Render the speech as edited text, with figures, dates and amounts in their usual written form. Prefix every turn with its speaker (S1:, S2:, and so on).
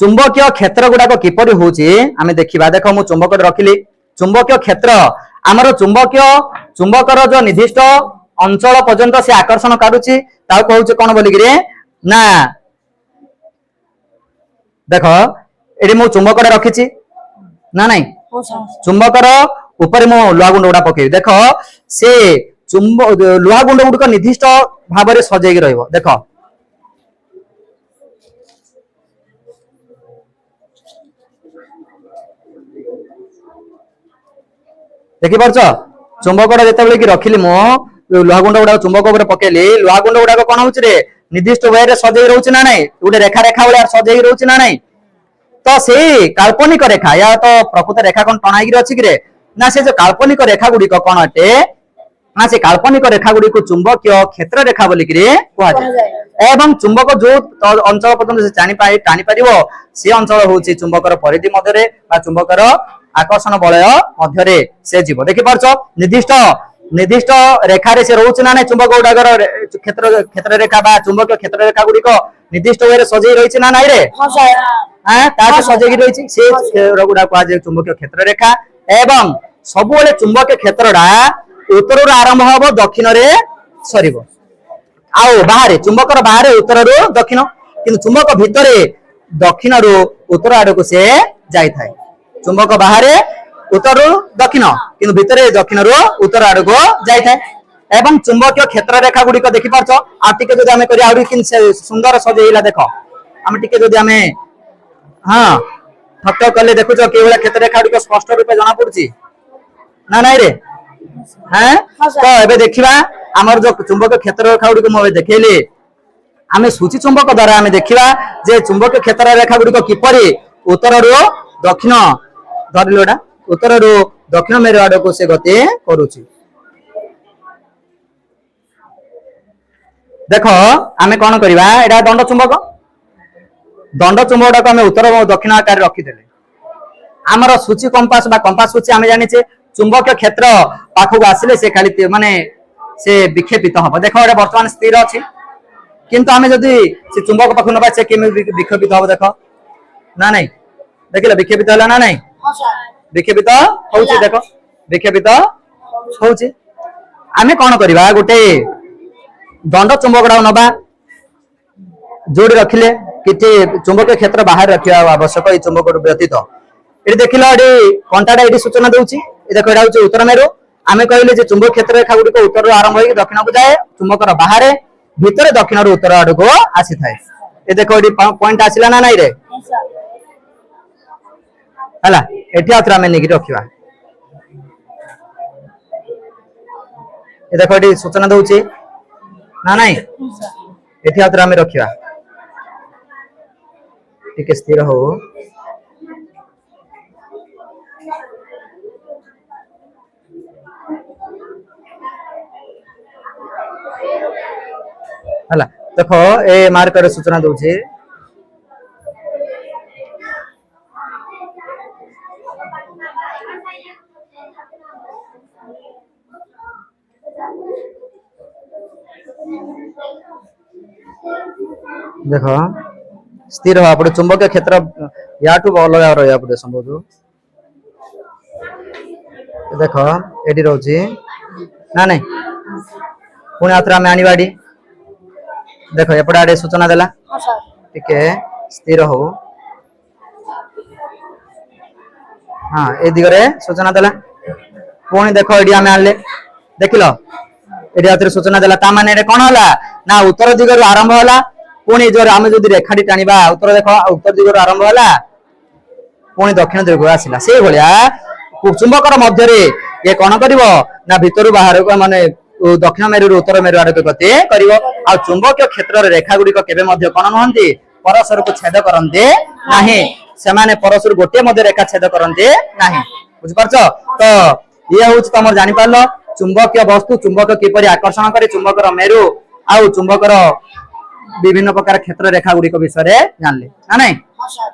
S1: चुंबकीय क्षेत्र गुड़ाक किपरि होउची आमे देखिबा। देखो मु चुंबक रखिली चुंबकीय क्षेत्र आमर चुंबकर जो निर्दिष्ट अंचल पर्यंत से आकर्षण करुची ताऊ कहउची कोन बोली रे ना देखो एडी मु चुंबक रखिची ना नहीं चुंबकर ऊपर मु लोहा गुंड गुड़ा पके देखो से लोहा गुंड गुड़क निर्दिष्ट भाव में सजेगी रहिबो। देखो देखि पारछ चुंबकटा जेतेबेले कि रखिली मो लोहा गुंड गुड़ा चुंबक ऊपर पकेली लोहा गुंड गुड़ा कोन होउछ रे निर्दिष्ट वे रे सजेगी रहउछ ना नहीं गोटे रेखा रेखा वाला सजेगी रहउछ ना नहीं तो से काल्पनिक रेखा या तो प्रकृत रेखा कोन टणाई अछि कि रे ना से जो काल्पनिक रेखा गुडी को कोन अटे ना से काल्पनिक रेखा गुडी को चुंबकीय क्षेत्र रेखा बोली कि रे कहआ जाय एवं चुंबक जो अंचल पर्यंत से टाणी पारिबो से अंचल होउछि चुंबकर परिधि मध्य रे बा चुंबकर आकर्षण बलय मध्य रे से जीव। देखि पारछ निर्दिष्ट रेखा रे से रहउछ ना नै चुंबक गुडागर क्षेत्र रेखा बा चुंबकीय क्षेत्र रेखा गुडी को निर्दिष्ट वे रे सजै रहिछि ना नै रे हां सर हां तासे सजैगी रहिछि से गुडा को आज चुंबकीय क्षेत्र रेखा एवं सब बेले चुंबकीय क्षेत्रडा उत्तर रो आरंभ होबो दक्षिण रे सरीबो आउ बाहर चुंबकर बाहर उत्तर रो दक्षिण किंतु चुंबक भितरे दक्षिण रो उत्तर आड़ को से जाय थाय चुंबक बाहर उत्तर रो दक्षिण किंतु भितरे दक्षिण रो उत्तर आड़ को जाय थाय एवं चुंबकीय क्षेत्र रेखा गुडी को देखि पारछ आ टिके जदि हमें करी आउरी किन सुंदर सजेइला देखो हम टिके जदि हमें हां फटो कले देखुछ के वाला क्षेत्र रेखा गुडी को स्पष्ट रूप जना पड़छि ना नै रे हैं तो एबे देखिबा हमर जो चुंबकीय क्षेत्र रेखा गुडी को मोबे देखेले आमे सूची चुंबक द्वारा आमे देखिबा जे चुंबकीय क्षेत्र रेखा गुडी को किपरि उत्तर रो दक्षिण धरिलोडा उत्तर रो दक्षिण मेरु आड़ को से गति करूछि। देखो आमे कोन करिबा एडा दंड चुंबक को आमे उत्तर और दक्षिण आकार रखि देले हमर सूची कंपास बा कंपास सूची आमे जानि छे चुंबकीय क्षेत्र पाखु आसिले से खाली माने से विक्षेपित हबो। देखो एडा वर्तमान स्थिर अछि किंतु आमे जदी से चुंबक पाखु नबा से केमे विक्षेपित हबो देखो ना नहीं देखिला विक्षेपित होला ना नहीं हां सर विक्षेपित होउची देखो विक्षेपित होउची आमे कोन करिबा गोटे दंड चुंबकडा नबा जोड़ी रखिले किते चुंबकीय क्षेत्र बाहर रखिया आवश्यक ए चुंबक व्यतीत एठी देखिलो एठी कंटाडा एठी सूचना देउची ए देखो एडा होची उत्तर मेरु आमे कहले जे चुंबक क्षेत्र रेखा गुडी को उत्तर रो आरंभ होई दक्षिण को जाए चुंबकर बाहर भीतर दक्षिण रो उत्तर आड़ को आसी थाए ए देखो एठी पॉइंट आसिला ना नाही रे हला एठी आत्रा में निकि रखिबा ए देखो एठी सूचना दउची ना नाही एठी आत्रा में रखिबा टिके स्थिर हो हला देखो ए मार्कर सूचना दउची देखो स्थिर हो पड़े चुंबकीय क्षेत्र याठू अलग रहा पड़े संभव देखो एडी रोची ना नहीं पुणी आत्रा में आनीबाड़ी देखो एपटे आड़े सूचना देला टिके स्थिर हो हाँ ए दिगरे सूचना देला पुणी देखो एडी आमे आनले देखिलो एडी आत्रे सूचना देला ता माने रे कोन होला ना उत्तर दिगरु आरंभ होला पुणी जो आमे जदी रेखाटी टाणीबा उत्तर देखो उत्तर दिगरु आरंभ होला पुणी दक्षिण दिगरु आसिला से भलिया चुंबकर मध्य रे ये कोन करिवो ना भितरु बाहर को माने दक्षिण मेरु उत्तर मेरु आड़ को गति करिवो आ चुंबकीय क्षेत्र रे रेखा गुडी को केबे मध्य कोन नहंती परस्पर को छेद करंते नाही से माने परस्पर गोटे मध्य रेखा छेद करंते नाही बुझ परछो तो ये होछ तमर जानि पारलो चुंबकीय वस्तु चुंबक किपरि आकर्षण करे चुंबकर मेरु आ चुंबकर विभिन्न प्रकार क्षेत्र रेखा गुडी को विषय रे जानले ना नहीं हां सर